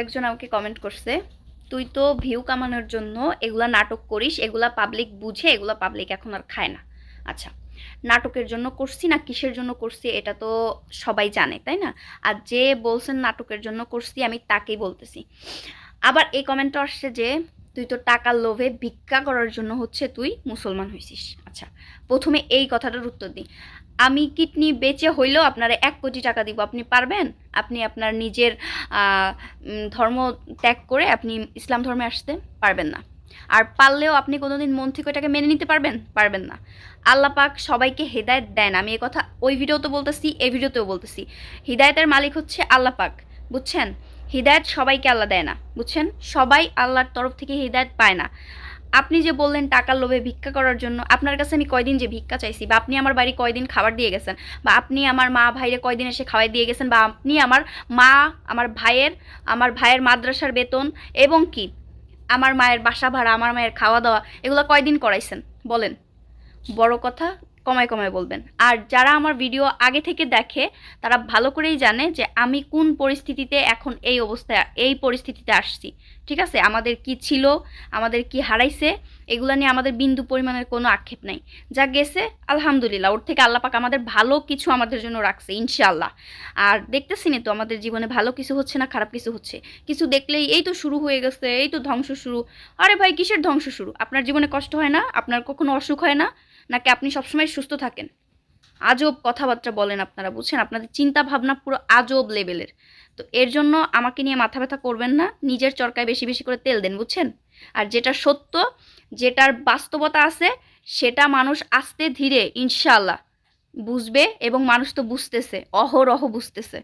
একজন আমাকে কমেন্ট করছে, তুই তো ভিউ কামানোর জন্য এগুলা নাটক করিস, এগুলা পাবলিক বুঝে, এগুলা পাবলিক এখন আর খায় না। আচ্ছা, নাটকের জন্য করছি না কিসের জন্য করছি এটা তো সবাই জানে, তাই না? আর যে বলছেন নাটকের জন্য করছি আমি তাকেই বলতেছি। আবার এই কমেন্টটা আসছে যে তুই তো টাকার লোভে ভিক্ষা করার জন্য হচ্ছে তুই মুসলমান হয়েছিস। আচ্ছা, প্রথমে এই কথাটার উত্তর দিই। আমি কিডনি বেচে হইলেও আপনারা 1 কোটি টাকা দিব, আপনি পারবেন? আপনি আপনার নিজের ধর্ম ত্যাগ করে আপনি ইসলাম ধর্মে আসতে পারবেন না। আর পারলেও আপনি কোনোদিন মন থেকে ওইটাকে মেনে নিতে পারবেন? পারবেন না। আল্লাহ পাক সবাইকে হেদায়েত দেন, আমি এই কথা ওই ভিডিওতে বলতেছি, এই ভিডিওতেও বলতেছি। হিদায়তের মালিক হচ্ছে আল্লাহ পাক, বুঝছেন? হিদায়ত সবাইকে আল্লাহ দেয় না, বুঝছেন? সবাই আল্লাহর তরফ থেকে হিদায়ত পায় না। আপনি যে বললেন টাকার লোভে ভিক্ষা করার জন্য, আপনার কাছে আমি কয়দিন যে ভিক্ষা চাইছি, বা আপনি আমার বাড়ি কয়দিন খাবার দিয়ে গেছেন, বা আপনি আমার মা ভাইরে কয়দিন এসে খাওয়াই দিয়ে গেছেন, বা আপনি আমার মা, আমার ভাইয়ের মাদ্রাসার বেতন, এবং কি আমার মায়ের বাসা ভাড়া, আমার মায়ের খাওয়া দাওয়া, এগুলো কয়দিন করাইছেন বলেন? বড় কথা কমায় কমায় বলবেন। আর যারা আমার ভিডিও আগে থেকে দেখে তারা ভালো করেই জানে যে আমি কোন পরিস্থিতিতে এখন এই অবস্থায়, এই পরিস্থিতিতে আসছি। ঠিক আছে, আমাদের কি ছিল, আমাদের কি হারাইছে, এগুলো নিয়ে আমাদের বিন্দু পরিমাণের কোনো আক্ষেপ নাই। যা গেছে আলহামদুলিল্লাহ, ওর থেকে আল্লাহ পাক আমাদের ভালো কিছু আমাদের জন্য রাখছে ইনশাআল্লাহ। আর দেখতেছি না তো আমাদের জীবনে ভালো কিছু হচ্ছে না খারাপ কিছু হচ্ছে, কিছু দেখলেই এই তো শুরু হয়ে গেছে, এই তো ধ্বংস শুরু। আরে ভাই, কিসের ধ্বংস শুরু? আপনার জীবনে কষ্ট হয় না? আপনার কখনো অসুখ হয় না? নাকি আপনি সবসময় সুস্থ থাকেন? আজব কথাবার্তা বলেন আপনারা, বুঝছেন? আপনাদের চিন্তা ভাবনা পুরো আজব লেভেলের। তো এর জন্য আমাকে নিয়ে মাথা ব্যথা করবেন না, নিজের চরকায় বেশি বেশি করে তেল দেন, বুঝছেন? আর যেটা সত্য, যেটার বাস্তবতা আছে, সেটা মানুষ আস্তে ধীরে ইনশাআল্লাহ বুঝবে, এবং মানুষ তো বুঝতেছে, অহরহ বুঝতেছে।